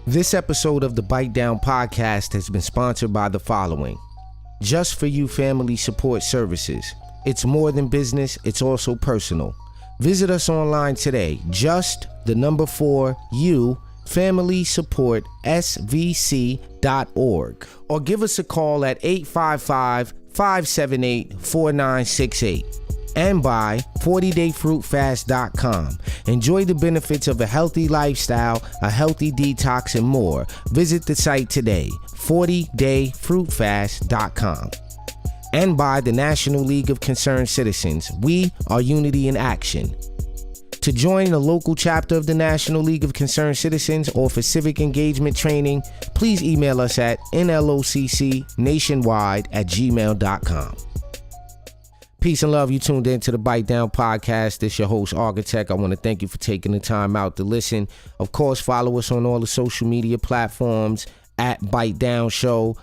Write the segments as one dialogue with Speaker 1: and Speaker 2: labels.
Speaker 1: This episode of the Bite Down Podcast has been sponsored by the following. Just For You Family Support Services. It's more than business, it's also personal. Visit us online today, just4u family support svc.org, or give us a call at 855-578-4968. And by 40dayfruitfast.com. Enjoy the benefits of a healthy lifestyle, a healthy detox, and more. Visit the site today, 40dayfruitfast.com. And by the National League of Concerned Citizens. We are unity in action. To join the local chapter of the National League of Concerned Citizens or for civic engagement training, please email us at nloccnationwide@gmail.com. Peace and love. You tuned in to the Bite Down Podcast. This your host, Architect. I want to thank you for taking the time out to listen. Of course, follow us on all the social media platforms at Bite Down Show.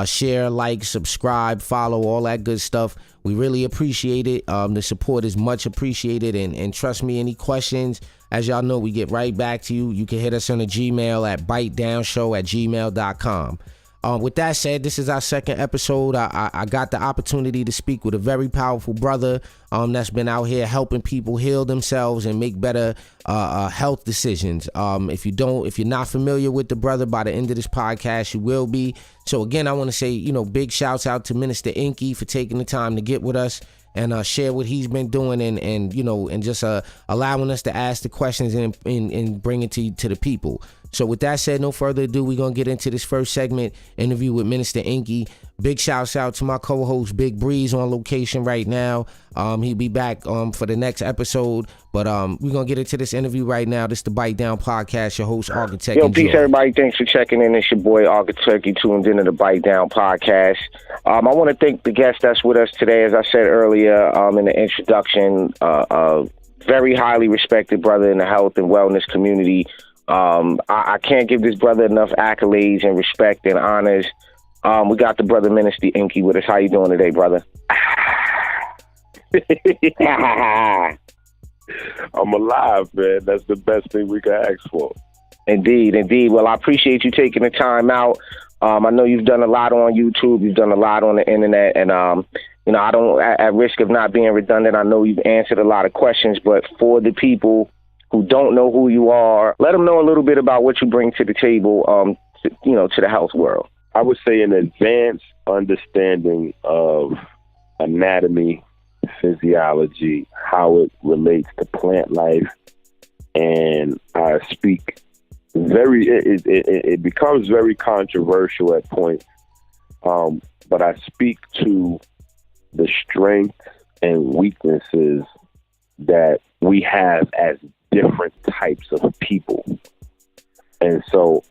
Speaker 1: Share, like, subscribe, follow, all that good stuff. We really appreciate it. The support is much appreciated. And trust me, any questions, as y'all know, we get right back to you. You can hit us on the Gmail at bitedownshow@gmail.com. With that said, this is our second episode. I got the opportunity to speak with a very powerful brother that's been out here helping people heal themselves and make better health decisions. If you're not familiar with the brother, by the end of this podcast, you will be. So again, I want to say, big shouts out to Minister Enqi for taking the time to get with us and share what he's been doing and just allowing us to ask the questions and bring it to the people. So with that said, no further ado, we're going to get into this first segment interview with Minister Enqi. Big shouts out to my co-host, Big Breeze, on location right now. He'll be back for the next episode. But we're going to get into this interview right now. This is the Bite Down Podcast, your host, Architect.
Speaker 2: Yo, peace, everybody. Thanks for checking in. It's your boy, Architect. You tuned into the Bite Down Podcast. I want to thank the guest that's with us today. As I said earlier in the introduction, very highly respected brother in the health and wellness community. I can't give this brother enough accolades and respect and honors. We got the brother Minister Enqi with us. How you doing today, brother?
Speaker 3: I'm alive, man. That's the best thing we can ask for.
Speaker 2: Indeed. Well, I appreciate you taking the time out. I know you've done a lot on YouTube. You've done a lot on the internet, and I don't, at risk of not being redundant, I know you've answered a lot of questions, but for the people who don't know who you are, let them know a little bit about what you bring to the table, to the health world.
Speaker 3: I would say an advanced understanding of anatomy, physiology, how it relates to plant life, and I speak it becomes very controversial at points, but I speak to the strengths and weaknesses that we have as different types of people. And so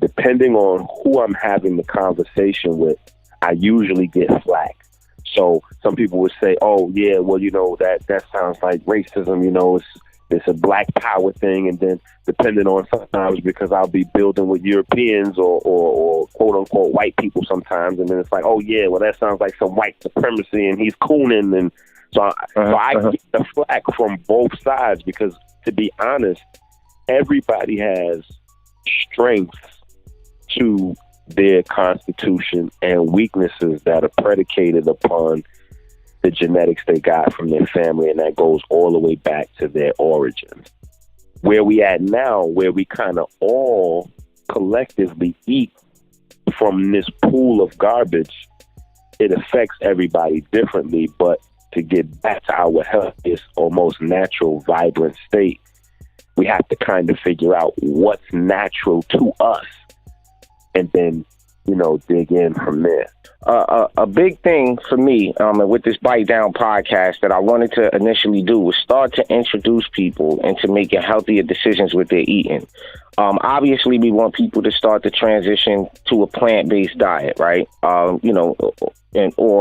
Speaker 3: depending on who I'm having the conversation with, I usually get flack. So some people would say, oh yeah, well, that sounds like racism, it's a black power thing. And then depending on sometimes, because I'll be building with Europeans or quote unquote white people sometimes, and then it's like, oh yeah, well, that sounds like some white supremacy and he's cooning. And so I get the flack from both sides because, to be honest, everybody has strengths to their constitution and weaknesses that are predicated upon the genetics they got from their family, and that goes all the way back to their origins. Where we at now, where we kind of all collectively eat from this pool of garbage, it affects everybody differently, but to get back to our healthiest or most natural, vibrant state, we have to kind of figure out what's natural to us and then, dig in from there.
Speaker 2: A big thing for me with this Bite Down podcast that I wanted to initially do was start to introduce people into making healthier decisions with their eating. Obviously, we want people to start to transition to a plant-based diet, right? Or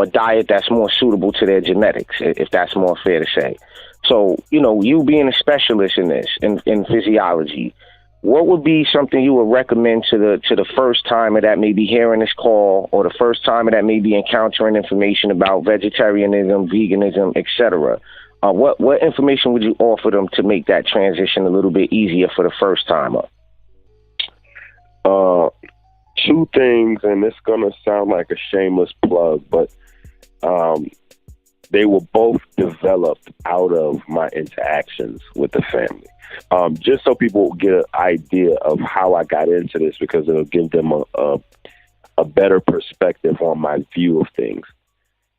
Speaker 2: a diet that's more suitable to their genetics, if that's more fair to say. So, you being a specialist in this, in physiology, what would be something you would recommend to the first timer that may be hearing this call, or the first timer that may be encountering information about vegetarianism, veganism, etc.? What information would you offer them to make that transition a little bit easier for the first timer?
Speaker 3: Two things, and it's gonna sound like a shameless plug, but they were both developed out of my interactions with the family. Just so people get an idea of how I got into this, because it'll give them a better perspective on my view of things.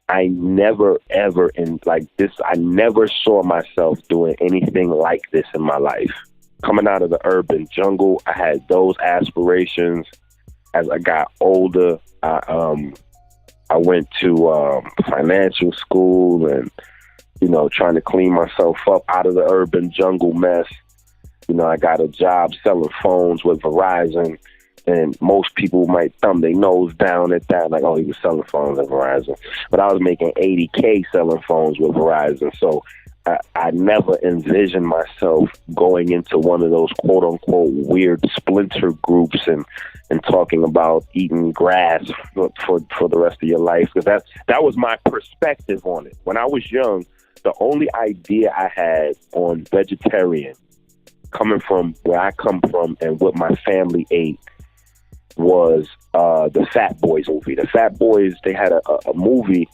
Speaker 3: I never, ever I never saw myself doing anything like this in my life. Coming out of the urban jungle, I had those aspirations. As I got older, I went to financial school and, trying to clean myself up out of the urban jungle mess. I got a job selling phones with Verizon, and most people might thumb their nose down at that, like, oh, he was selling phones at Verizon. But I was making $80K selling phones with Verizon. So I never envisioned myself going into one of those quote unquote weird splinter groups and talking about eating grass for the rest of your life. Because that was my perspective on it. When I was young, the only idea I had on vegetarian, coming from where I come from and what my family ate, was the Fat Boys movie. The Fat Boys, they had a movie.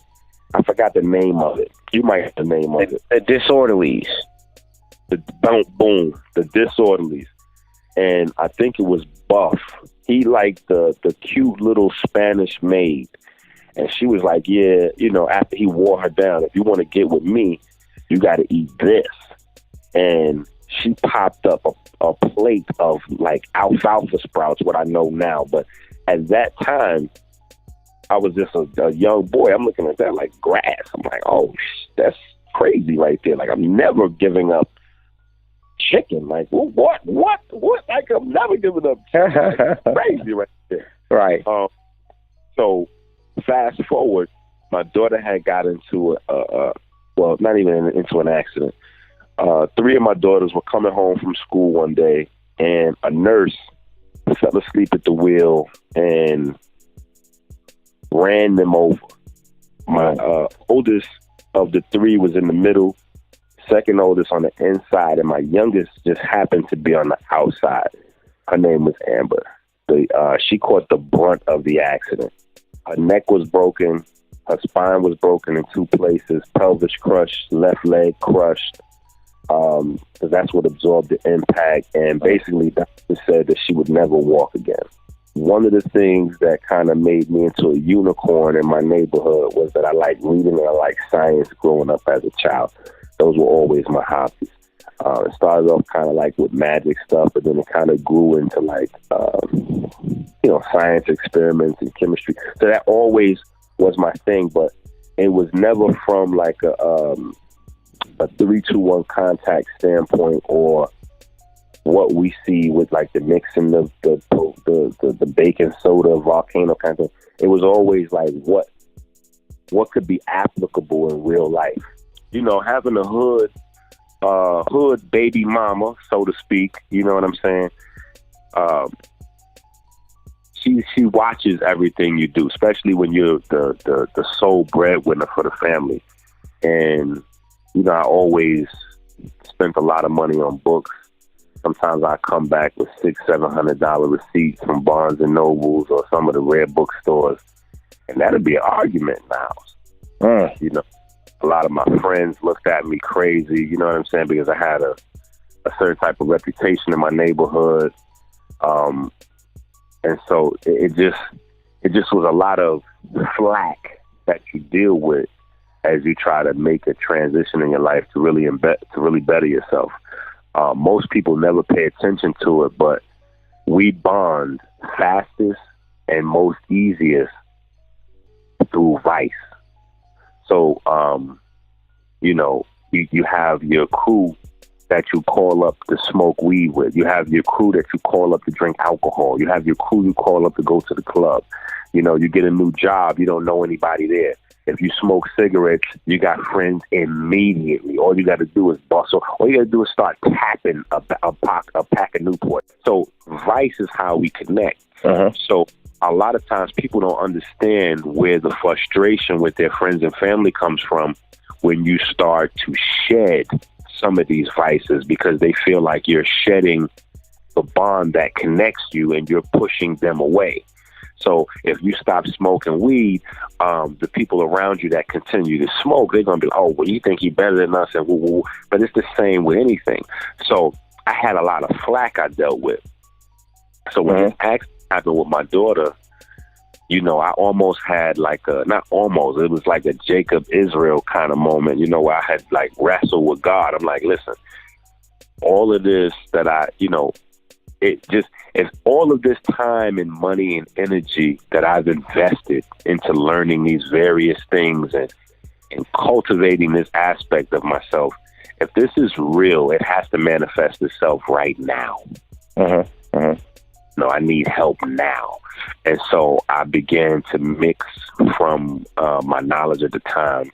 Speaker 3: I forgot the name of it. You might have the name of it.
Speaker 2: The Disorderlies.
Speaker 3: The Disorderlies. And I think it was Buff. He liked the cute little Spanish maid. And she was like, yeah, after he wore her down, if you want to get with me, you got to eat this. And she popped up a plate of like alfalfa sprouts, what I know now. But at that time, I was just a young boy. I'm looking at that like grass. I'm like, oh, that's crazy right there. Like, I'm never giving up chicken. Like, well, what? Like, I'm never giving up chicken. Crazy right there.
Speaker 2: Right.
Speaker 3: So fast forward, my daughter had got into well, not even into an accident. Three of my daughters were coming home from school one day, and a nurse fell asleep at the wheel and ran them over. My oldest of the three was in the middle, second oldest on the inside, and my youngest just happened to be on the outside. Her name was Amber. She caught the brunt of the accident. Her neck was broken. Her spine was broken in two places, pelvis crushed, left leg crushed. Because that's what absorbed the impact. And basically, doctor said that she would never walk again. One of the things that kind of made me into a unicorn in my neighborhood was that I liked reading and I liked science growing up as a child. Those were always my hobbies. It started off kind of like with magic stuff, but then it kind of grew into like, science experiments and chemistry. So that always was my thing, but it was never from like a 3-2-1 contact standpoint, or what we see with like the mixing of the baking soda volcano kind of thing. It was always like what could be applicable in real life. Having a hood baby mama, so to speak. You know what I'm saying? She watches everything you do, especially when you're the sole breadwinner for the family. And I always spent a lot of money on books. Sometimes I come back with $600-$700 receipts from Barnes and Nobles or some of the rare bookstores, and that'd be an argument now. A lot of my friends looked at me crazy. You know what I'm saying? Because I had a certain type of reputation in my neighborhood, and so it just was a lot of flack that you deal with as you try to make a transition in your life to really better yourself. Most people never pay attention to it, but we bond fastest and most easiest through vice. So, you have your crew that you call up to smoke weed with. You have your crew that you call up to drink alcohol. You have your crew you call up to go to the club. You get a new job. You don't know anybody there. If you smoke cigarettes, you got friends immediately. All you got to do is bustle. All you got to do is start tapping a pack of Newport. So vice is how we connect. So a lot of times people don't understand where the frustration with their friends and family comes from when you start to shed some of these vices, because they feel like you're shedding the bond that connects you, and you're pushing them away. So if you stop smoking weed, the people around you that continue to smoke, they're going to be, oh, well, you think he's better than us, and woo woo. But it's the same with anything. So I had a lot of flack I dealt with. So when this accident happened with my daughter, you know, I almost had like not almost, it was like a Jacob Israel kind of moment, you know, where I had like wrestled with God. I'm like, listen, all of this that it's all of this time and money and energy that I've invested into learning these various things and cultivating this aspect of myself. If this is real, it has to manifest itself right now. No, I need help now. And so I began to mix from my knowledge at the time,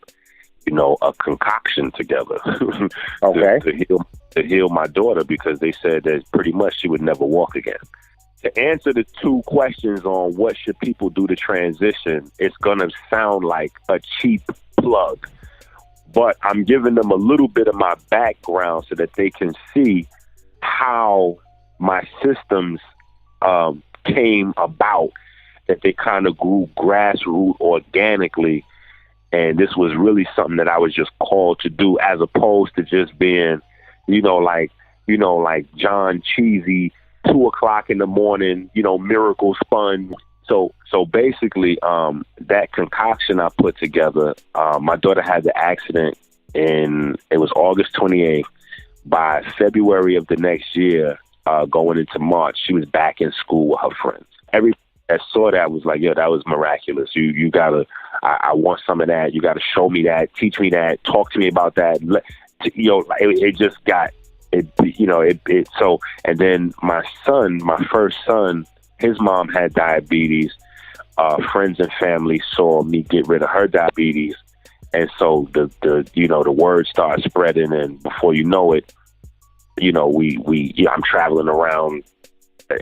Speaker 3: you know, a concoction together to heal my daughter, because they said that pretty much she would never walk again. To answer the two questions on what should people do to transition, it's going to sound like a cheap plug, but I'm giving them a little bit of my background so that they can see how my systems came about, that they kind of grew grassroots organically. And this was really something that I was just called to do, as opposed to just being, like John Cheesy, 2:00 in the morning, miracle spun. So basically, that concoction I put together, my daughter had the accident it was August 28th. By February of the next year, going into March, she was back in school with her friends. Everybody that saw that was like, yo, that was miraculous. You gotta, I want some of that. You gotta show me that, teach me that, talk to me about that. It just got it. So, and then my first son, his mom had diabetes. Friends and family saw me get rid of her diabetes. And so the word started spreading, and before you know it, I'm traveling around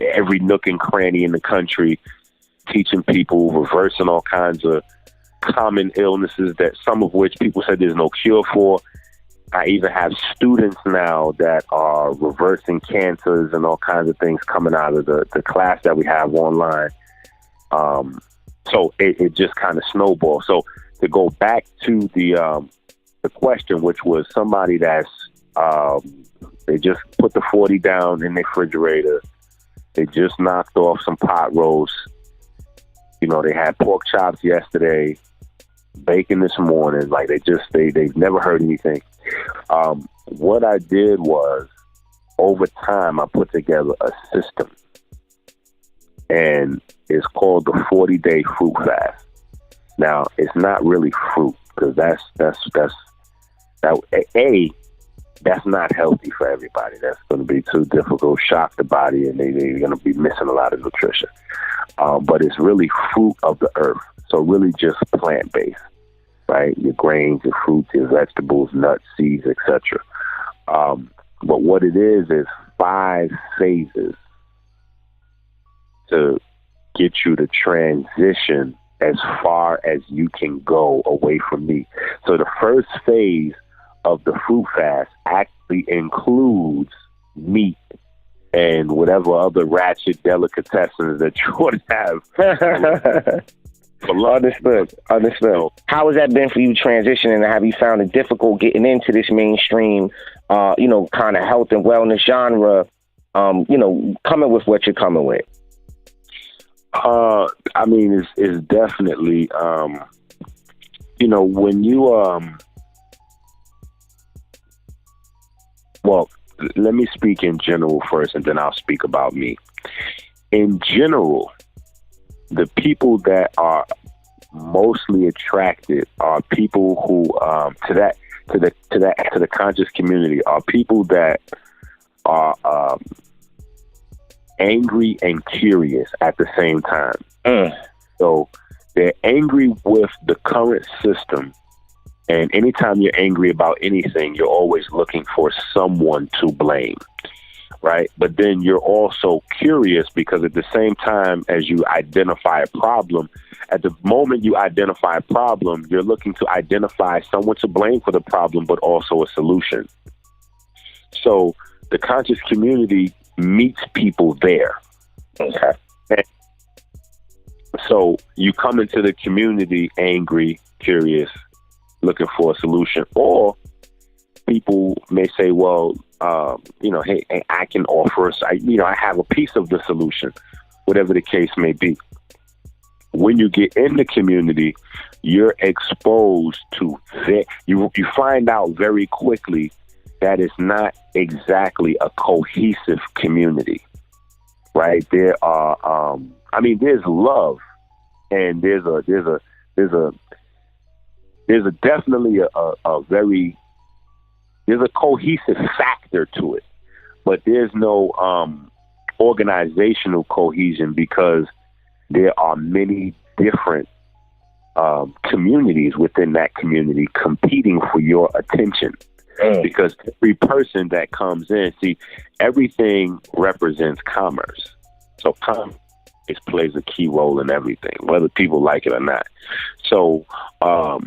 Speaker 3: every nook and cranny in the country, teaching people, reversing all kinds of common illnesses that some of which people said there's no cure for. I even have students now that are reversing cancers and all kinds of things coming out of the class that we have online. So it just kind of snowballed. So to go back to the question, which was somebody that's they just put the 40 down in the refrigerator. They just knocked off some pot roast. They had pork chops yesterday, bacon this morning. Like they've never heard anything. What I did was, over time, I put together a system, and it's called the 40-day fruit fast. Now, it's not really fruit, because that's not healthy for everybody. That's going to be too difficult, shock the body, and they're going to be missing a lot of nutrition. But it's really fruit of the earth, so really just plant-based, right? Your grains, your fruits, your vegetables, nuts, seeds, etc. But what it is 5 phases to get you to transition as far as you can go away from meat. So the first phase of the fruit fast actually includes meat and whatever other ratchet delicatessens that you would have. Understood.
Speaker 2: How has that been for you transitioning, and have you found it difficult getting into this mainstream, kind of health and wellness genre, coming with what you're coming with?
Speaker 3: I mean, it's definitely, when you, well, let me speak in general first, and then I'll speak about me. In general, the people that are mostly attracted are people who, to the conscious community, are people that are, angry and curious at the same time. So they're angry with the current system, and anytime you're angry about anything, you're always looking for someone to blame, right? But then you're also curious, because at the same time as you identify a problem, at the moment you identify a problem, you're looking to identify someone to blame for the problem, but also a solution. So the conscious community meets people there.
Speaker 2: Okay.
Speaker 3: And so you come into the community angry, curious, looking for a solution, or people may say, well, hey, I can offer us, I have a piece of the solution, whatever the case may be. When you get in the community, you're exposed to you find out very quickly that it's not exactly a cohesive community, right? There are, there's love, and there's definitely there's a cohesive factor to it, but there's no organizational cohesion, because there are many different communities within that community competing for your attention. Because every person that comes in, see, everything represents commerce. So commerce plays a key role in everything, whether people like it or not. So, the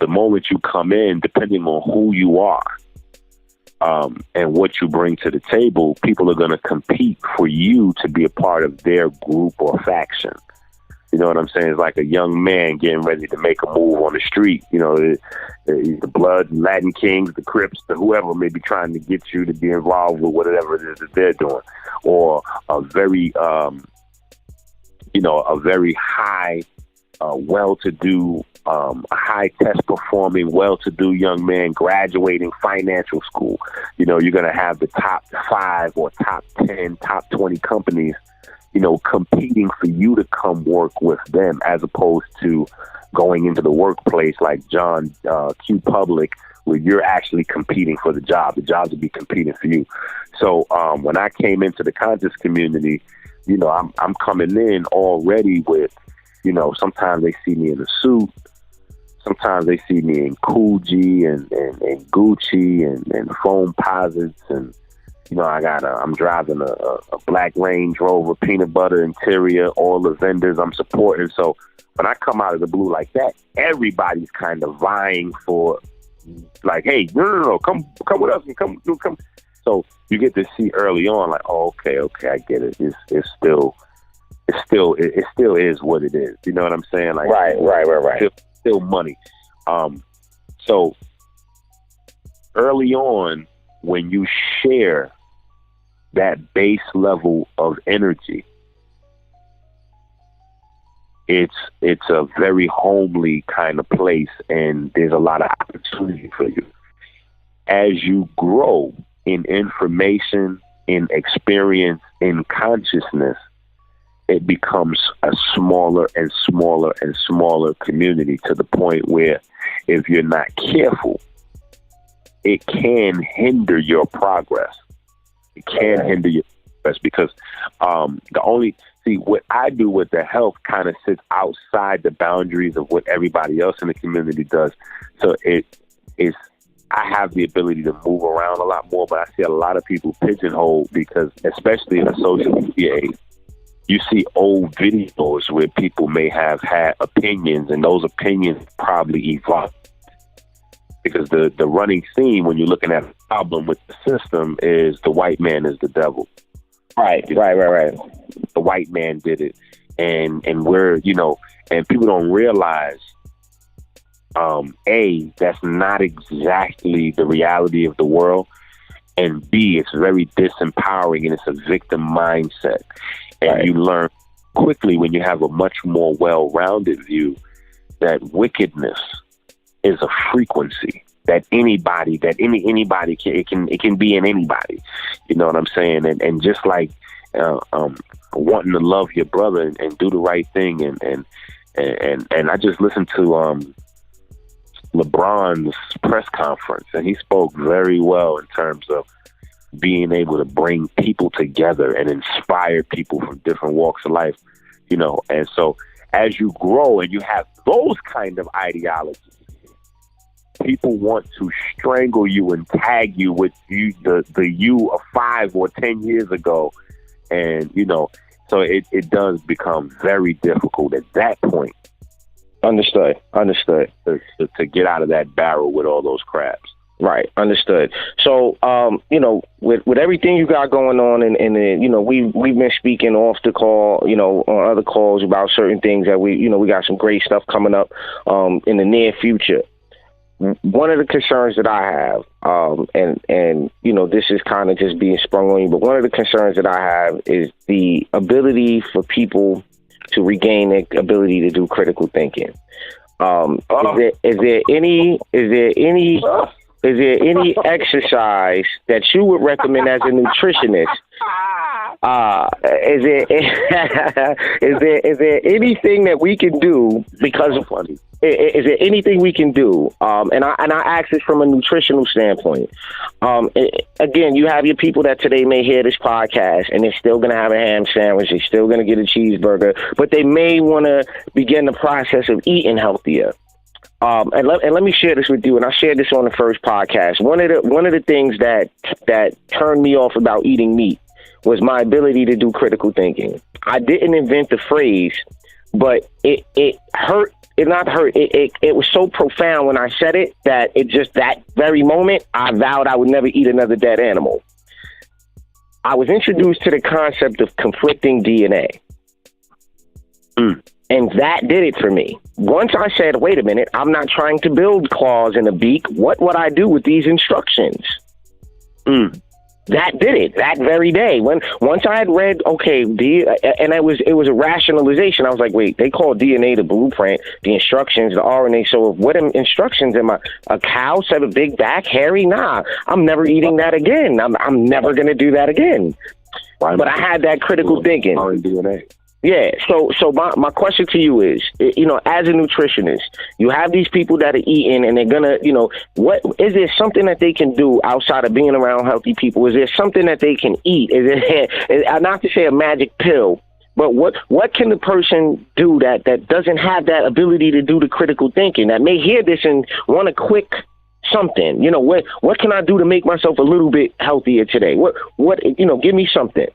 Speaker 3: moment you come in, depending on who you are and what you bring to the table, people are going to compete for you to be a part of their group or faction. You know what I'm saying? It's like a young man getting ready to make a move on the street. The Bloods, Latin Kings, the Crips, whoever may be trying to get you to be involved with whatever it is that they're doing, or a very high, well-to-do, high test performing, well-to-do young man graduating financial school. You're going to have the top 5 or top 10, top 20 companies, competing for you to come work with them, as opposed to going into the workplace like John Q. Public, where you're actually competing for the job. The jobs will be competing for you. So when I came into the conscious community, I'm coming in already with, sometimes they see me in a suit. Sometimes they see me in Coogee and Gucci and foam posits, and I'm driving a black Range Rover, peanut butter interior, all the vendors I'm supporting. So when I come out of the blue like that, everybody's kind of vying for, like, hey, no, come with us and come. So you get to see early on, like, oh, okay, I get it. It still is what it is. You know what I'm saying? Like, right. Still money. So early on, when you share that base level of energy, it's a very homely kind of place, and there's a lot of opportunity for you. As you grow in information, in experience, in consciousness, it becomes a smaller and smaller and smaller community, to the point where if you're not careful, it can hinder your progress. It can hinder your progress, because what I do with the health kind of sits outside the boundaries of what everybody else in the community does. So I have the ability to move around a lot more, but I see a lot of people pigeonholed, because especially in the social media age, you see old videos where people may have had opinions, and those opinions probably evolved. Because the running theme when you're looking at a problem with the system is the white man is the devil. Right. The white man did it. And we're, and people don't realize, A, that's not exactly the reality of the world. And B, it's very disempowering, and it's a victim mindset. And you learn quickly, when you have a much more well-rounded view, that wickedness is a frequency that anybody can, it can be in anybody. You know what I'm saying? And just like wanting to love your brother and do the right thing, and I just listened to LeBron's press conference, and he spoke very well in terms of being able to bring people together and inspire people from different walks of life, and so as you grow and you have those kind of ideologies, people want to strangle you and tag you with the you of 5 or 10 years ago. And, so it does become very difficult at that point.
Speaker 2: Understood.
Speaker 3: To get out of that barrel with all those crabs.
Speaker 2: Right, understood. So, with everything you got going on, and we've been speaking off the call, on other calls about certain things that we got some great stuff coming up, in the near future. One of the concerns that I have, and this is kind of just being sprung on you, but one of the concerns that I have is the ability for people to regain the ability to do critical thinking. Is there any exercise that you would recommend as a nutritionist? Is there anything that we can do? Because of funny, is there anything we can do? And I ask this from a nutritional standpoint. Again, you have your people that today may hear this podcast and they're still going to have a ham sandwich. They're still going to get a cheeseburger, but they may want to begin the process of eating healthier. And let me share this with you. And I shared this on the first podcast. One of the things that turned me off about eating meat was my ability to do critical thinking. I didn't invent the phrase, but it hurt. It not hurt. It was so profound when I said it that it just, that very moment, I vowed I would never eat another dead animal. I was introduced to the concept of conflicting DNA. And that did it for me. Once I said, wait a minute, I'm not trying to build claws and a beak. What would I do with these instructions? That did it that very day. Once I had read, okay, and it was a rationalization. I was like, wait, they call DNA the blueprint, the instructions, the RNA. So what instructions am I? A cow, have a big back, hairy? Nah, I'm never eating that again. I'm never going to do that again. But I had that critical thinking. DNA. Yeah. So my question to you is, as a nutritionist, you have these people that are eating and they're gonna, what is there something that they can do outside of being around healthy people? Is there something that they can eat? Is it not to say a magic pill, but what can the person do that doesn't have that ability to do the critical thinking, that may hear this and want a quick something? What can I do to make myself a little bit healthier today? What give me something.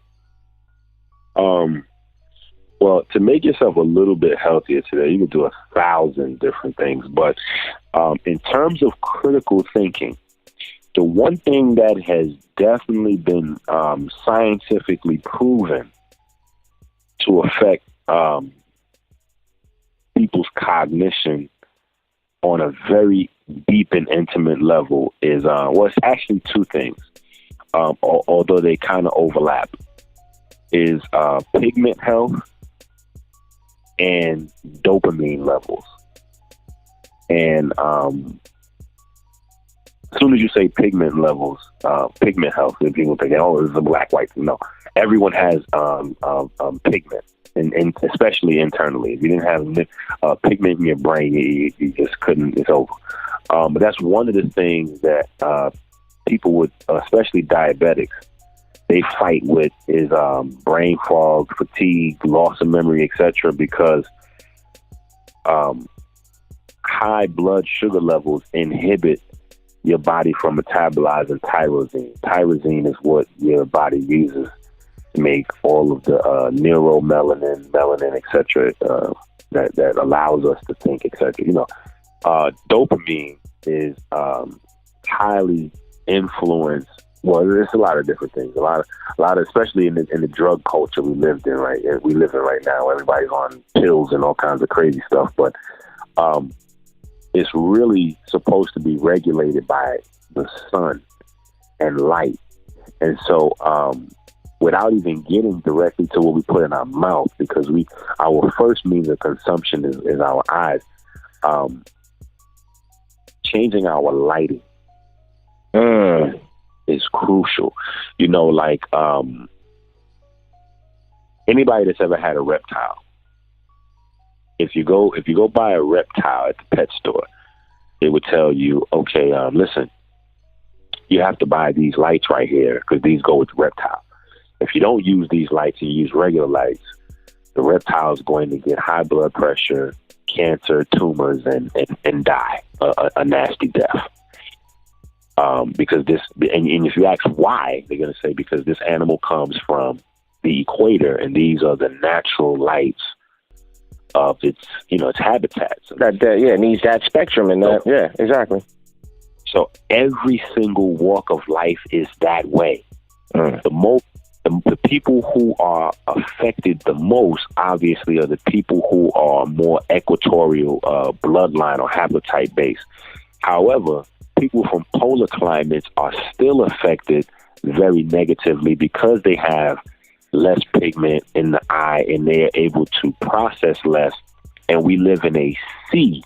Speaker 3: Well, to make yourself a little bit healthier today, you can do 1,000 different things. But in terms of critical thinking, the one thing that has definitely been scientifically proven to affect people's cognition on a very deep and intimate level is, it's actually two things, although they kind of overlap, is pigment health and dopamine levels. And as soon as you say pigment levels, pigment health, and people think, oh, it's a black, white. No, everyone has pigment, and especially internally. If you didn't have pigment in your brain, you just couldn't. It's over. But that's one of the things that people with, especially diabetics, they fight with is brain fog, fatigue, loss of memory, etc. Because high blood sugar levels inhibit your body from metabolizing tyrosine. Tyrosine is what your body uses to make all of the neuromelanin, melanin, etc. That allows us to think, etc. Dopamine is highly influenced. Well, there's a lot of different things. A lot of, especially in the drug culture we live in right now. Everybody's on pills and all kinds of crazy stuff, but it's really supposed to be regulated by the sun and light. And so, without even getting directly to what we put in our mouth, because our first means of consumption is our eyes. Changing our lighting. Is crucial. Anybody that's ever had a reptile, if you go buy a reptile at the pet store, it would tell you, okay, listen, you have to buy these lights right here because these go with the reptile. If you don't use these lights and you use regular lights, the reptile is going to get high blood pressure, cancer, tumors, and die a nasty death. Because this, and if you ask why, they're going to say because this animal comes from the equator, and these are the natural lights of its habitat. So
Speaker 2: it needs that spectrum and that. Yeah, exactly.
Speaker 3: So every single walk of life is that way. The people who are affected the most, obviously, are the people who are more equatorial bloodline or haplotype based. However, people from polar climates are still affected very negatively because they have less pigment in the eye and they are able to process less. And we live in a sea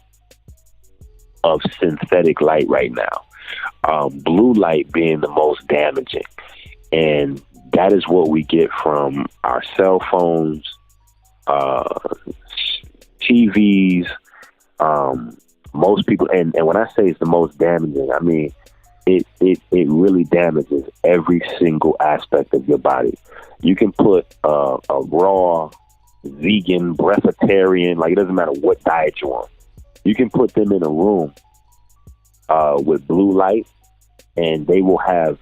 Speaker 3: of synthetic light right now. Blue light being the most damaging. And that is what we get from our cell phones, TVs, most people. And when I say it's the most damaging, I mean, it really damages every single aspect of your body. You can put a raw, vegan, breatharian, like it doesn't matter what diet you're on. You can put them in a room with blue light, and they will have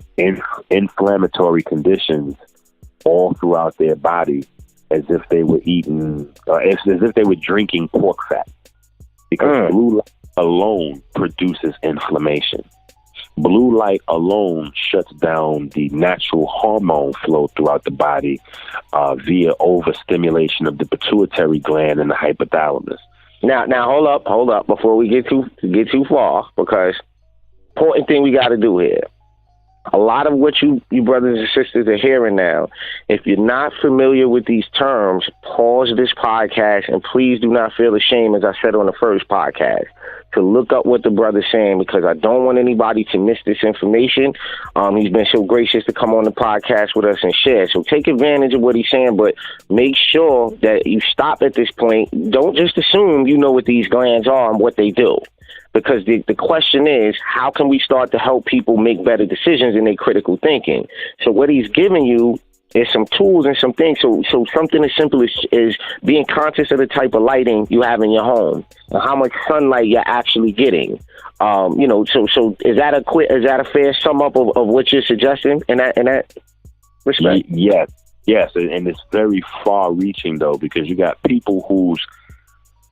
Speaker 3: inflammatory conditions all throughout their body, as if they were eating, as if they were drinking pork fat, because blue light alone produces inflammation. Blue light alone shuts down the natural hormone flow throughout the body via overstimulation of the pituitary gland and the hypothalamus.
Speaker 2: Now, hold up, before we get too far, because important thing we got to do here. A lot of what you brothers and sisters are hearing now, if you're not familiar with these terms, pause this podcast and please do not feel ashamed, as I said on the first podcast, to look up what the brother's saying, because I don't want anybody to miss this information. He's been so gracious to come on the podcast with us and share. So take advantage of what he's saying, but make sure that you stop at this point. Don't just assume you know what these glands are and what they do. Because the question is, how can we start to help people make better decisions in their critical thinking? So what he's giving you is some tools and some things. So something as simple as being conscious of the type of lighting you have in your home and how much sunlight you're actually getting. So is that a fair sum up of what you're suggesting in that respect?
Speaker 3: Yes, and it's very far reaching though, because you got people who's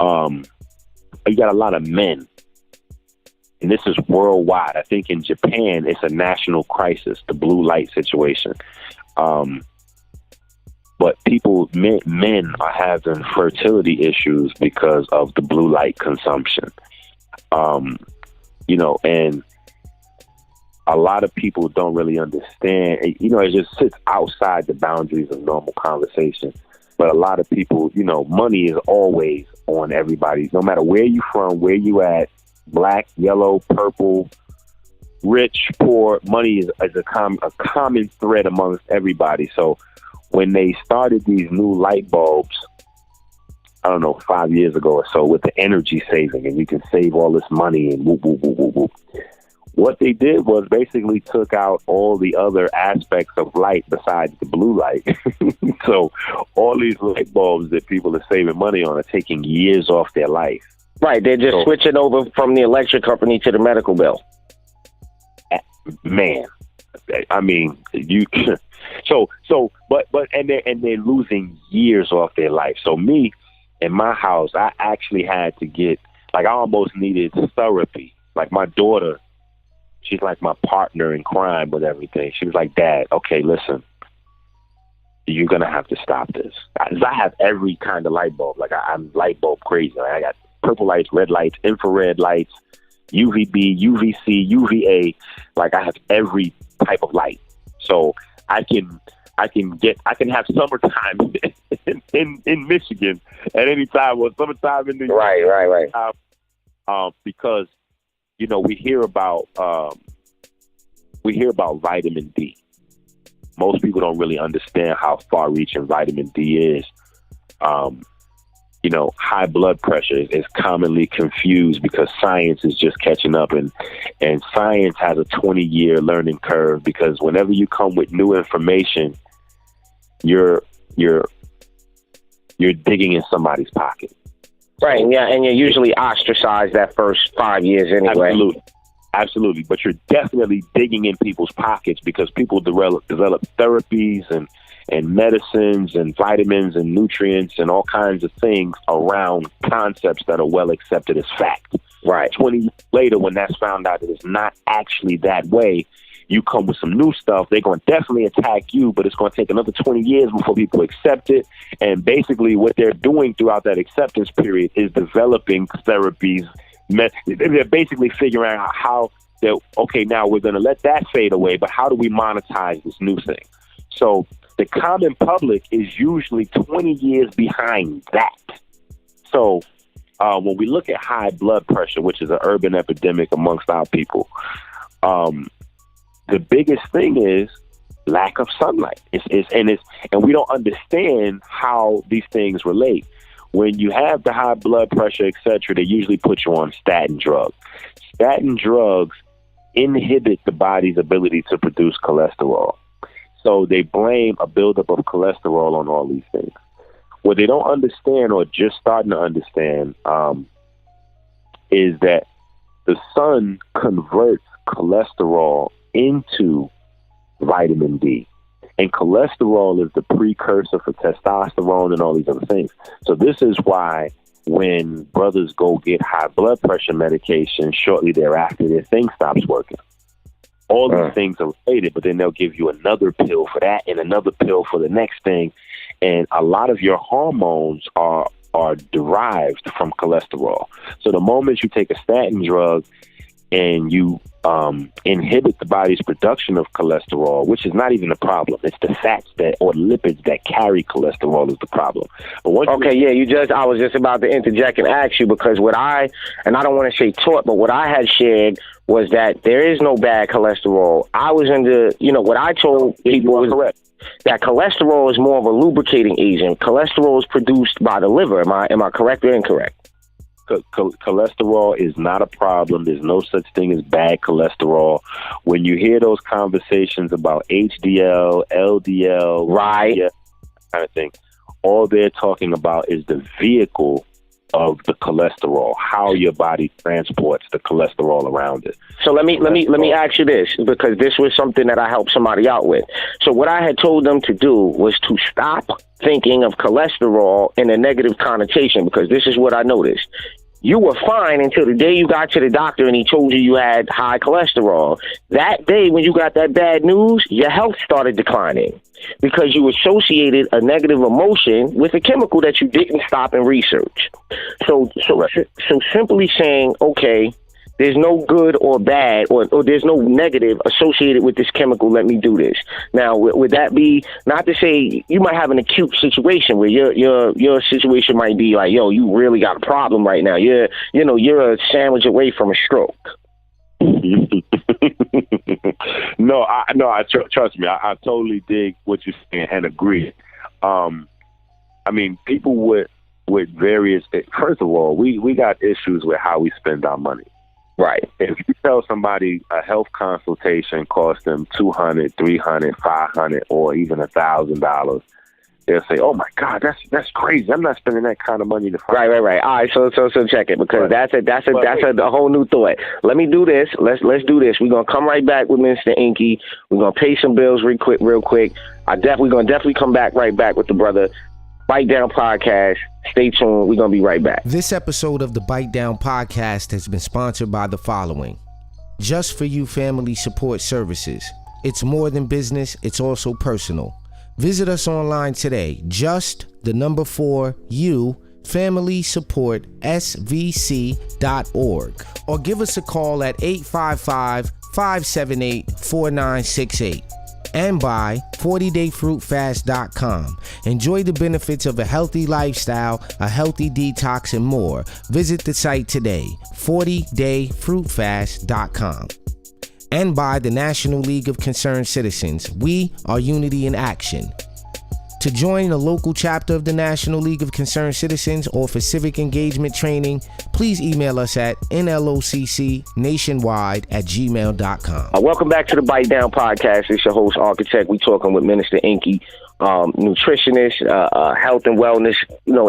Speaker 3: you got a lot of men. And this is worldwide. I think in Japan, it's a national crisis, the blue light situation. But men are having fertility issues because of the blue light consumption. And a lot of people don't really understand. It just sits outside the boundaries of normal conversation. But a lot of people, money is always on everybody, no matter where you from, where you at. Black, yellow, purple, rich, poor, money is a common thread amongst everybody. So when they started these new light bulbs, I don't know, 5 years ago or so, with the energy saving, and you can save all this money and whoop, whoop, whoop, whoop, whoop. What they did was basically took out all the other aspects of light besides the blue light. So all these light bulbs that people are saving money on are taking years off their life.
Speaker 2: Right, they're just switching over from the electric company to the medical bill.
Speaker 3: Man, I mean, they're losing years off their life. So me, in my house, I actually had to get, I almost needed therapy. Like my daughter, she's like my partner in crime with everything. She was like, Dad, okay, listen, you're going to have to stop this. I have every kind of light bulb. I'm light bulb crazy. I got purple lights, red lights, infrared lights, UVB, UVC, UVA. I have every type of light. So I can have summertime in Michigan at any time, or summertime in New York.
Speaker 2: Right.
Speaker 3: Because we hear about vitamin D. Most people don't really understand how far-reaching vitamin D is. High blood pressure is commonly confused because science is just catching up, and science has a 20-year learning curve, because whenever you come with new information, you're digging in somebody's pocket.
Speaker 2: Right, yeah, and you're usually ostracized that first 5 years anyway.
Speaker 3: Absolutely. But you're definitely digging in people's pockets, because people develop therapies and medicines and vitamins and nutrients and all kinds of things around concepts that are well accepted as fact.
Speaker 2: Right.
Speaker 3: 20 years later, when that's found out that it's not actually that way, you come with some new stuff, they're going to definitely attack you, but it's going to take another 20 years before people accept it. And basically what they're doing throughout that acceptance period is developing therapies. They're basically figuring out how they're, okay, now we're going to let that fade away, but how do we monetize this new thing? So the common public is usually 20 years behind that. So when we look at high blood pressure, which is an urban epidemic amongst our people, the biggest thing is lack of sunlight. And we don't understand how these things relate. When you have the high blood pressure, etc., they usually put you on statin drugs. Statin drugs inhibit the body's ability to produce cholesterol. So they blame a buildup of cholesterol on all these things. What they don't understand, or just starting to understand, is that the sun converts cholesterol into vitamin D. And cholesterol is the precursor for testosterone and all these other things. So this is why when brothers go get high blood pressure medication, shortly thereafter, their thing stops working. All these things are related, but then they'll give you another pill for that and another pill for the next thing. And a lot of your hormones are derived from cholesterol. So the moment you take a statin drug and you inhibit the body's production of cholesterol, which is not even a problem. It's the fats or lipids that carry cholesterol is the problem. But
Speaker 2: I was just about to interject and ask you, because I don't want to say taught, but what I had shared was that there is no bad cholesterol. I was what I told people was correct, that cholesterol is more of a lubricating agent. Cholesterol is produced by the liver. Am I correct or incorrect?
Speaker 3: Cholesterol is not a problem. There's no such thing as bad cholesterol. When you hear those conversations about HDL, LDL,
Speaker 2: right,
Speaker 3: kind of thing, all they're talking about is the vehicle of the cholesterol, how your body transports the cholesterol around it.
Speaker 2: So let me ask you this, because this was something that I helped somebody out with. So what I had told them to do was to stop thinking of cholesterol in a negative connotation, because this is what I noticed. You were fine until the day you got to the doctor and he told you had high cholesterol. That day when you got that bad news, your health started declining because you associated a negative emotion with a chemical that you didn't stop and research. So simply saying, okay, there's no good or bad, or there's no negative associated with this chemical, let me do this. Now, would that be, not to say you might have an acute situation where your situation might be like, yo, you really got a problem right now. You're a sandwich away from a stroke. Trust me, I totally dig what you're saying and agree. People with various, first of all, we got issues with how we spend our money. Right. If you tell somebody a health consultation costs them $200, $300, $500, or even $1,000, they'll say, "Oh my God, that's crazy! I'm not spending that kind of money to find." Right. All right, so check it, because that's a whole new thought. Let me do this. Let's do this. We're gonna come right back with Mr. Enqi. We're gonna pay some bills real quick. We're gonna definitely come back with the brother. Bite Down Podcast. Stay tuned. We're going to be right back.
Speaker 1: This episode of the Bite Down Podcast has been sponsored by the following: Just For You Family Support Services. It's more than business, it's also personal. Visit us online today. Just the number 4 U Family Support SVC.org, or give us a call at 855-578-4968. And by 40dayfruitfast.com. Enjoy the benefits of a healthy lifestyle, a healthy detox, and more. Visit the site today, 40dayfruitfast.com. And by the National League of Concerned Citizens. We are unity in action. To join the local chapter of the National League of Concerned Citizens or for civic engagement training, please email us at nloccnationwide@gmail.com.
Speaker 2: Welcome back to the Bite Down Podcast. It's your host, Architect. We talking with Minister Enqi, nutritionist, health and wellness,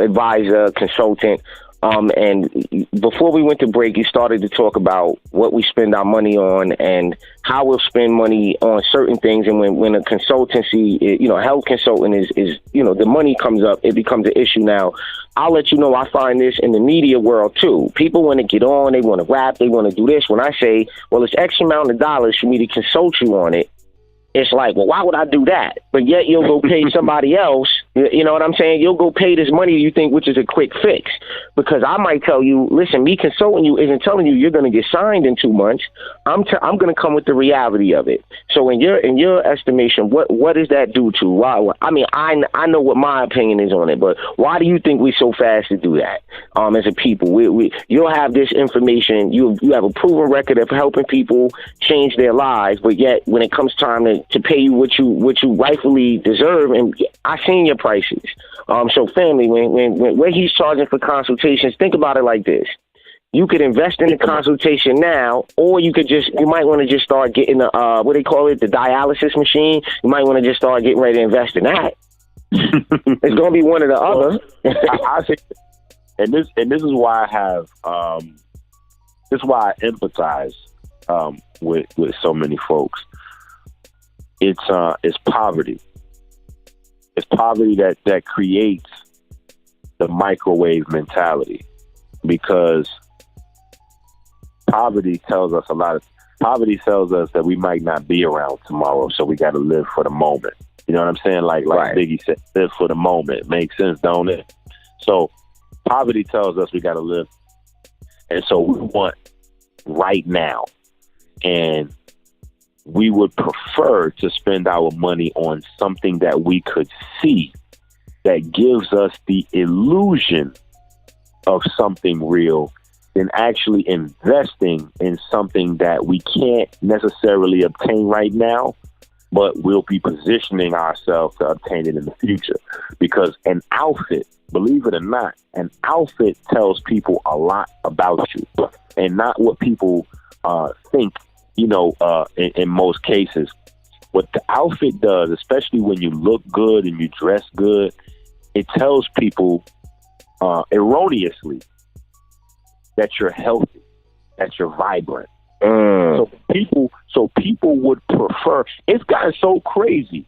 Speaker 2: advisor, consultant. And before we went to break, you started to talk about what we spend our money on and how we'll spend money on certain things. And when a consultancy, health consultant is the money comes up, it becomes an issue now. I'll let you know I find this in the media world too. People want to get on, they want to rap, they want to do this. When I say, well, it's X amount of dollars for me to consult you on it, it's like, well, why would I do that? But yet you'll go pay somebody else. You know what I'm saying? You'll go pay this money you think, which is a quick fix. Because I might tell you, listen, me consulting you isn't telling you you're going to get signed in 2 months. I'm going to come with the reality of it. So in your estimation, what does that do to? Why? I mean, I know what my opinion is on it, but why do you think we're so fast to do that? As a people, you'll have this information. You have a proven record of helping people change their lives, but yet when it comes time to pay you what you rightfully deserve, and I seen your prices. So family, when he's charging for consultations, think about it like this. You could invest in the consultation now, or you might want to just start getting the what they call it, the dialysis machine. You might want to just start getting ready to invest in that. It's going to be one or the other.
Speaker 3: I think, and this is why I have this is why I empathize with so many folks. It's poverty. It's poverty that creates the microwave mentality, because poverty tells us that we might not be around tomorrow, so we got to live for the moment. You know what I'm saying? Like right. Biggie said, live for the moment. Makes sense, don't it? So poverty tells us we got to live, and so we want right now, and we would prefer to spend our money on something that we could see, that gives us the illusion of something real, than actually investing in something that we can't necessarily obtain right now, but we'll be positioning ourselves to obtain it in the future. Because an outfit, believe it or not, an outfit tells people a lot about you, and not what people think. In most cases, what the outfit does, especially when you look good and you dress good, it tells people erroneously that you're healthy, that you're vibrant. So people would prefer. It's gotten so crazy.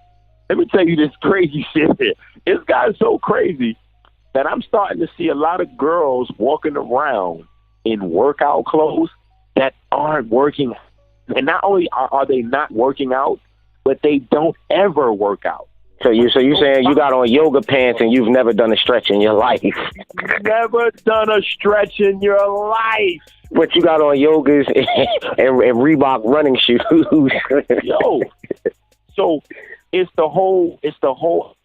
Speaker 3: Let me tell you this crazy shit here. It's gotten so crazy that I'm starting to see a lot of girls walking around in workout clothes that aren't working. And not only are they not working out, but they don't ever work out.
Speaker 2: So you're saying you got on yoga pants and you've never done a stretch in your life?
Speaker 3: Never done a stretch in your life.
Speaker 2: But you got on yogas and Reebok running shoes.
Speaker 3: Yo, so it's the whole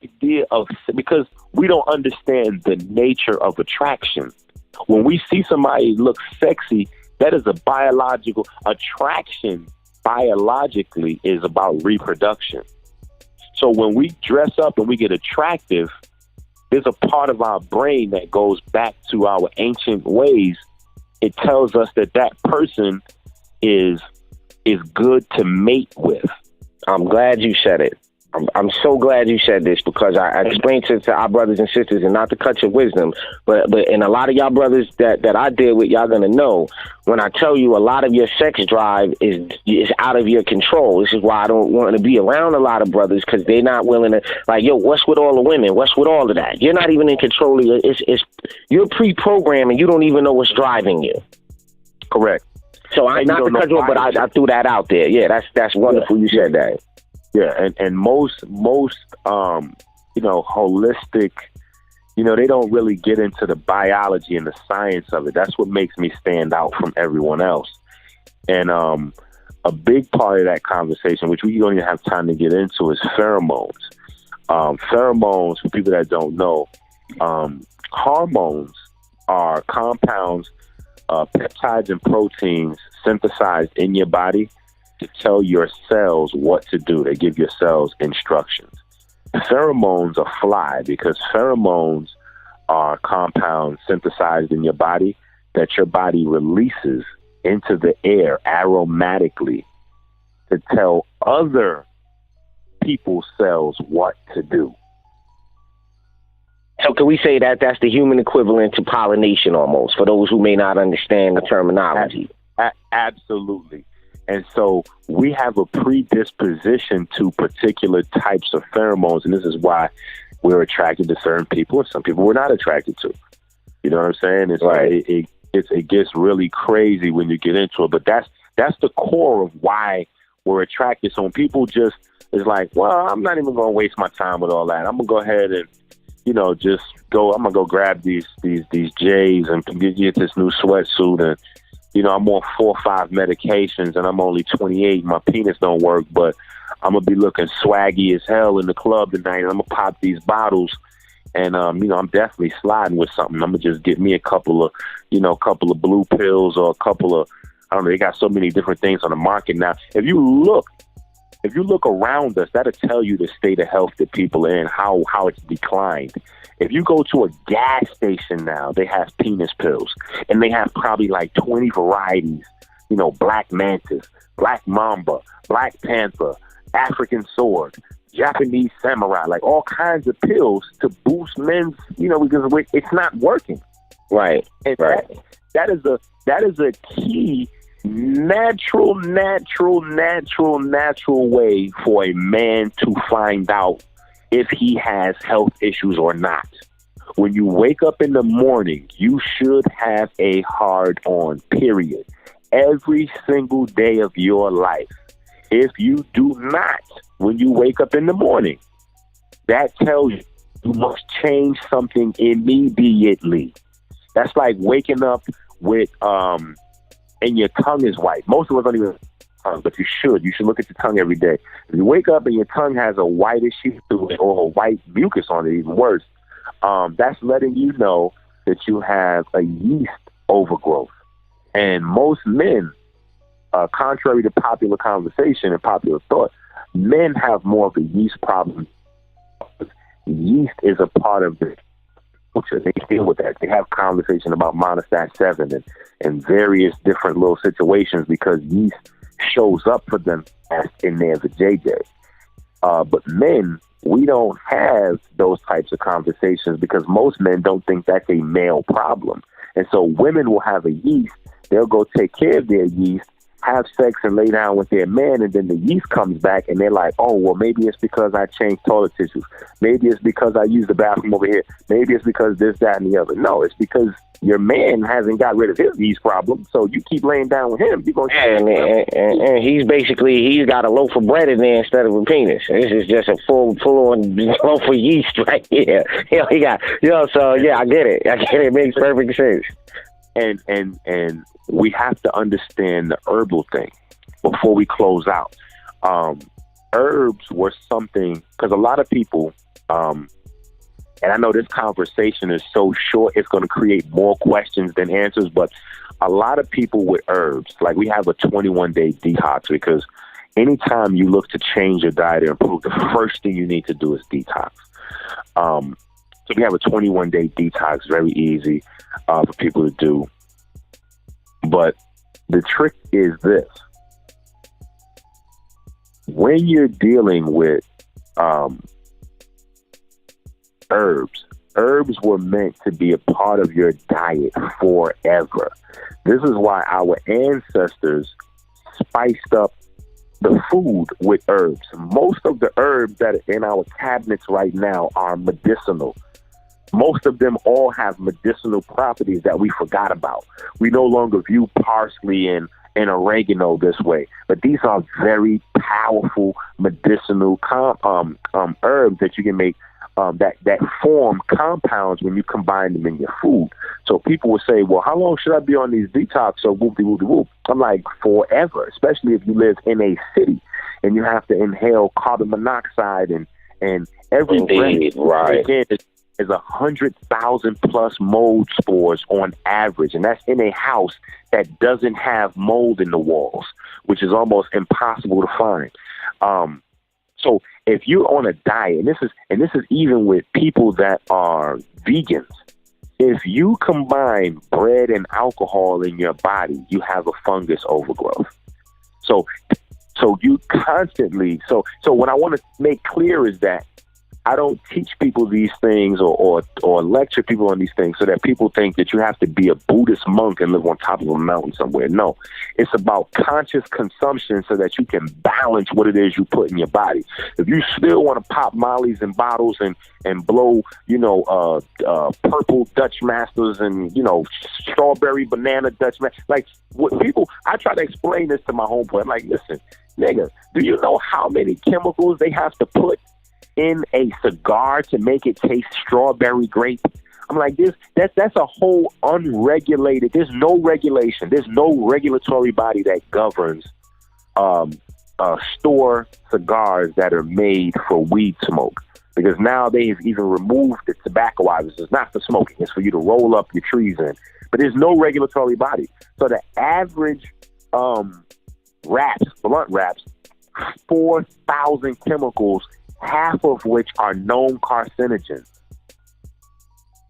Speaker 3: idea of, because we don't understand the nature of attraction. When we see somebody look sexy, that is a biological attraction. Biologically is about reproduction. So when we dress up and we get attractive, there's a part of our brain that goes back to our ancient ways. It tells us that person is good to mate with.
Speaker 2: I'm glad you said it. I'm so glad you said this, because I explained to our brothers and sisters, and not to cut your wisdom, but and a lot of y'all brothers that I deal with, y'all gonna know when I tell you a lot of your sex drive is out of your control. This is why I don't want to be around a lot of brothers, because they're not willing to, like, yo, what's with all the women? What's with all of that? You're not even in control of it. You're pre-programmed and you don't even know what's driving you.
Speaker 3: Correct.
Speaker 2: So I'm not to cut you, but I threw that out there. Yeah, that's wonderful. You said that.
Speaker 3: Yeah, and most holistic, they don't really get into the biology and the science of it. That's what makes me stand out from everyone else. And a big part of that conversation, which we don't even have time to get into, is pheromones. Pheromones, for people that don't know, hormones are compounds, peptides and proteins synthesized in your body to tell your cells what to do. They give your cells instructions. Pheromones are fly, because pheromones are compounds synthesized in your body that your body releases into the air aromatically to tell other people's cells what to do.
Speaker 2: So can we say that that's the human equivalent to pollination almost, for those who may not understand the terminology?
Speaker 3: Absolutely. And so we have a predisposition to particular types of pheromones, and this is why we're attracted to certain people and some people we're not attracted to. You know what I'm saying? It's
Speaker 2: Right.
Speaker 3: like it gets really crazy when you get into it. But that's the core of why we're attracted. So when people just is like, well, I'm not even gonna waste my time with all that. I'm gonna go ahead and, just go. I'm gonna go grab these J's and get this new sweatsuit, and I'm on 4 or 5 medications, and I'm only 28. My penis don't work, but I'm gonna be looking swaggy as hell in the club tonight, and I'm gonna pop these bottles. And I'm definitely sliding with something. I'm gonna just get me a couple of blue pills or a couple of, I don't know. They got so many different things on the market now. If you look around us, that'll tell you the state of health that people are in, how it's declined. If you go to a gas station now, they have penis pills, and they have probably like 20 varieties. Black mantis, black mamba, black panther, African sword, Japanese samurai, like all kinds of pills to boost men's, because it's not working.
Speaker 2: Right.
Speaker 3: And
Speaker 2: right.
Speaker 3: That is a key natural way for a man to find out if he has health issues or not. When you wake up in the morning, you should have a hard on, period. Every single day of your life. If you do not, when you wake up in the morning, that tells you you must change something immediately. That's like waking up with, and your tongue is white. Most of us don't even tongue, but you should. You should look at your tongue every day. If you wake up and your tongue has a whitish hue to it, or a white mucus on it, even worse, that's letting you know that you have a yeast overgrowth. And most men, contrary to popular conversation and popular thought, men have more of a yeast problem. Yeast is a part of the culture. They deal with that. They have conversation about monostat 7 and various different little situations because yeast shows up for them as in their vajayjay. But men, we don't have those types of conversations because most men don't think that's a male problem. And so women will have a yeast. They'll go take care of their yeast, have sex and lay down with their man, and then the yeast comes back and they're like, oh, well, maybe it's because I changed toilet tissues. Maybe it's because I used the bathroom over here. Maybe it's because this, that, and the other. No, it's because your man hasn't got rid of his yeast problem, so you keep laying down with him. You're gonna
Speaker 2: and he's got a loaf of bread in there instead of a penis. This is just a full-on loaf of yeast right here. He got, so yeah, I get it. It makes perfect sense.
Speaker 3: And we have to understand the herbal thing before we close out. Herbs were something, because a lot of people, and I know this conversation is so short, it's going to create more questions than answers, but a lot of people with herbs, like we have a 21-day detox, because anytime you look to change your diet or improve, the first thing you need to do is detox. So we have a 21-day detox, very easy for people to do. But the trick is this. When you're dealing with herbs were meant to be a part of your diet forever. This is why our ancestors spiced up the food with herbs. Most of the herbs that are in our cabinets right now are medicinal. Most of them all have medicinal properties that we forgot about. We no longer view parsley and oregano this way, but these are very powerful medicinal herbs that you can make that form compounds when you combine them in your food. So people will say, well, how long should I be on these detox or whoop-de-whoop-de-whoop? I'm like, forever, especially if you live in a city and you have to inhale carbon monoxide and every breath.
Speaker 2: Right.
Speaker 3: Again, is 100,000 plus mold spores on average. And that's in a house that doesn't have mold in the walls, which is almost impossible to find. So if you're on a diet, and this is even with people that are vegans, if you combine bread and alcohol in your body, you have a fungus overgrowth. So you constantly, so what I want to make clear is that I don't teach people these things or lecture people on these things so that people think that you have to be a Buddhist monk and live on top of a mountain somewhere. No, it's about conscious consumption so that you can balance what it is you put in your body. If you still want to pop mollies and bottles and blow, purple Dutch Masters and, strawberry banana Dutch Masters, like what people, I try to explain this to my homeboy. I'm like, listen, nigga, do you know how many chemicals they have to put in a cigar to make it taste strawberry grape? I'm like, that's a whole unregulated, there's no regulation, there's no regulatory body that governs store cigars that are made for weed smoke, because now they've even removed the tobaccoizers. It's not for smoking, it's for you to roll up your trees in, but there's no regulatory body. So the average blunt wraps 4,000 chemicals, half of which are known carcinogens.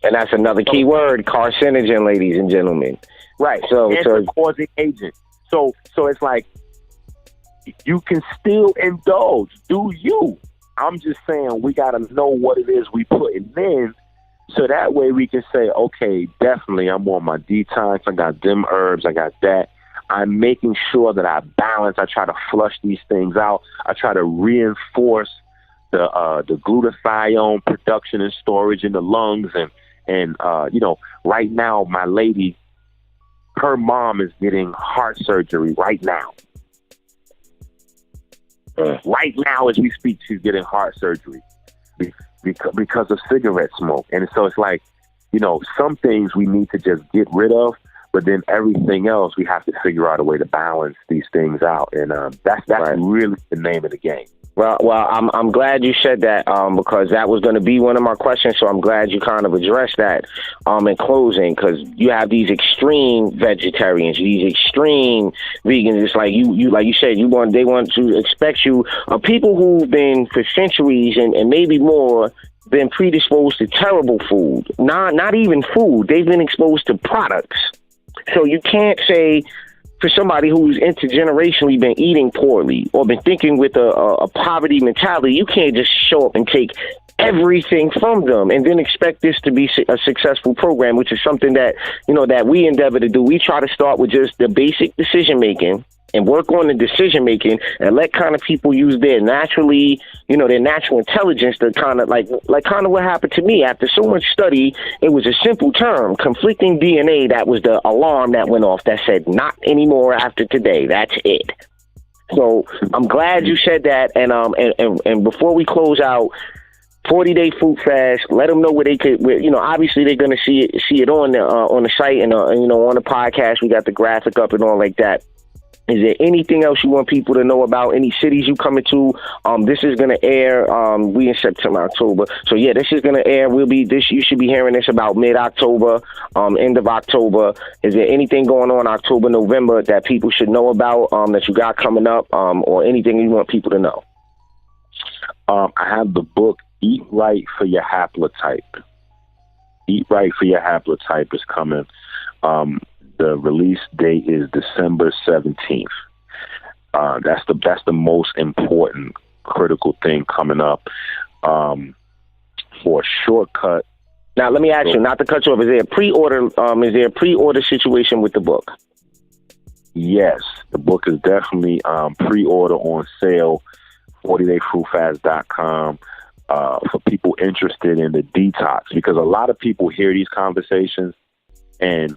Speaker 2: And that's another key word, carcinogen, ladies and gentlemen.
Speaker 3: Right. So causing agent. So it's like you can still indulge. Do you? I'm just saying we got to know what it is we putting in, so that way we can say, okay, definitely I'm on my detox. I got them herbs. I got that. I'm making sure that I balance. I try to flush these things out. I try to reinforce the glutathione production and storage in the lungs. And right now, my lady, her mom is getting heart surgery right now. Right now, as we speak, she's getting heart surgery because of cigarette smoke. And so it's like, some things we need to just get rid of, but then everything else, we have to figure out a way to balance these things out. And that's right. Really the name of the game.
Speaker 2: Well, I'm glad you said that because that was going to be one of my questions. So I'm glad you kind of addressed that in closing, because you have these extreme vegetarians, these extreme vegans. It's like like you said, they want to expect you, people who've been for centuries and maybe more been predisposed to terrible food, not even food. They've been exposed to products. So you can't say, for somebody who's intergenerationally been eating poorly or been thinking with a poverty mentality, you can't just show up and take everything from them and then expect this to be a successful program, which is something that, that we endeavor to do. We try to start with just the basic decision making and work on the decision making and let kind of people use their natural intelligence to kind of like what happened to me. After so much study, it was a simple term, conflicting DNA. That was the alarm that went off that said, not anymore after today. That's it. So I'm glad you said that. And before we close out, 40-day food fast. Let them know where they could. Obviously they're gonna see it on the site and on the podcast. We got the graphic up and all like that. Is there anything else you want people to know about? Any cities you coming to? This is going to air. We in September, October. So yeah, this is going to air. You should be hearing this about mid-October, end of October. Is there anything going on October, November that people should know about that you got coming up, or anything you want people to know?
Speaker 3: I have the book Eat Right for Your Haplotype. Eat Right for Your Haplotype is coming. The release date is December 17th. That's the most important critical thing coming up. For a shortcut.
Speaker 2: Now, let me ask you, not to cut you off, is there a pre-order? Is there a pre-order situation with the book?
Speaker 3: Yes, the book is definitely pre-order on sale. 40dayfruitfast.com for people interested in the detox, because a lot of people hear these conversations and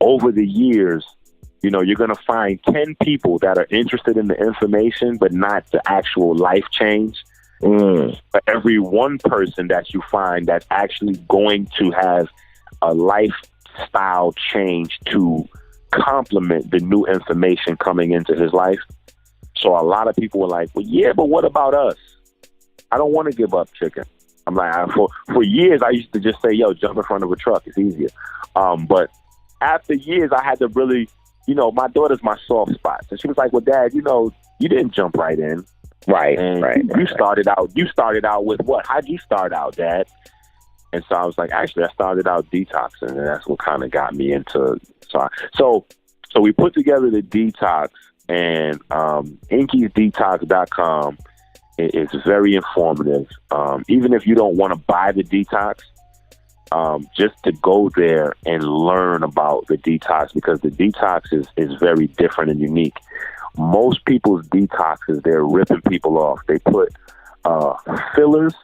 Speaker 3: over the years, you're going to find 10 people that are interested in the information, but not the actual life change. For every one person that you find that's actually going to have a lifestyle change to complement the new information coming into his life. So a lot of people were like, well, yeah, but what about us? I don't want to give up chicken. I'm like, for years, I used to just say, yo, jump in front of a truck. It's easier. But after years, I had to really, my daughter's my soft spot. So she was like, well, Dad, you didn't jump right in.
Speaker 2: Right,
Speaker 3: and
Speaker 2: right.
Speaker 3: You started out with what? How'd you start out, Dad? And so I was like, actually, I started out detoxing, and that's what kind of got me into. So we put together the detox, and Enqi's detox.com It's very informative. Even if you don't want to buy the detox, just to go there and learn about the detox, because the detox is very different and unique. Most people's detoxes, they're ripping people off. They put fillers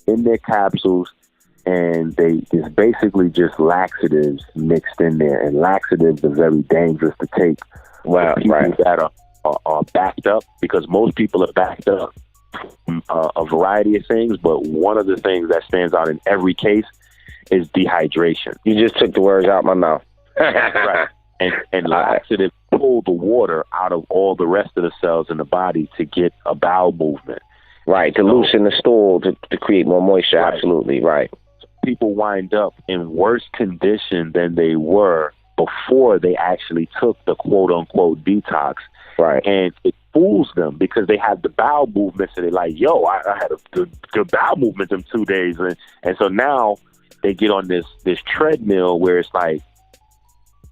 Speaker 3: in their capsules, and it's basically just laxatives mixed in there. And laxatives are very dangerous to take.
Speaker 2: Wow,
Speaker 3: people
Speaker 2: right.
Speaker 3: that are backed up, because most people are backed up from a variety of things, but one of the things that stands out in every case is dehydration.
Speaker 2: You just took the words out my mouth.
Speaker 3: Right. And laxatives pull the water out of all the rest of the cells in the body to get a bowel movement.
Speaker 2: Right, to loosen the stool, to create more moisture. Right. Absolutely, right.
Speaker 3: People wind up in worse condition than they were before they actually took the quote-unquote detox.
Speaker 2: Right.
Speaker 3: And it fools them because they have the bowel movements, and they're like, yo, I had a good bowel movement in 2 days. And so now they get on this treadmill where it's like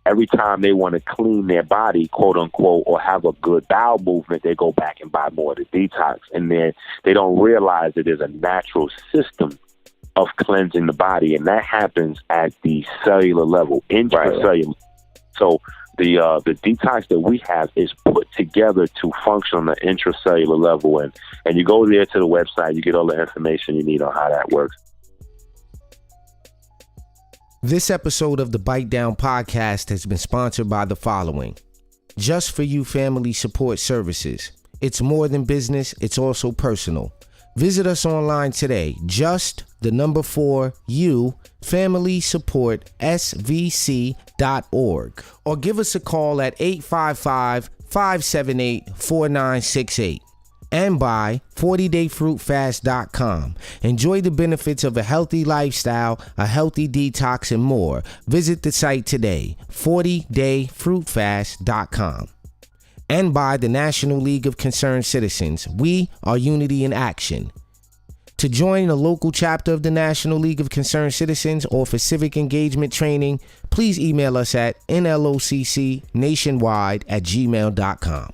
Speaker 3: every time they want to clean their body, quote unquote, or have a good bowel movement, they go back and buy more of the detox. And then they don't realize that there's a natural system of cleansing the body, and that happens at the cellular level, intracellular. Right. So the detox that we have is put together to function on the intracellular level, and you go there to the website, you get all the information you need on how that works.
Speaker 1: This episode of the Bite Down Podcast has been sponsored by the following: Just For You Family Support Services. It's more than business, it's also personal. Visit us online today, just4u family support svc.org, or give us a call at 855-578-4968. And by 40dayfruitfast.com. Enjoy the benefits of a healthy lifestyle, a healthy detox, and more. Visit the site today, 40dayfruitfast.com. And by the National League of Concerned Citizens. We are unity in action. To join the local chapter of the National League of Concerned Citizens or for civic engagement training, please email us at nloccnationwide@gmail.com.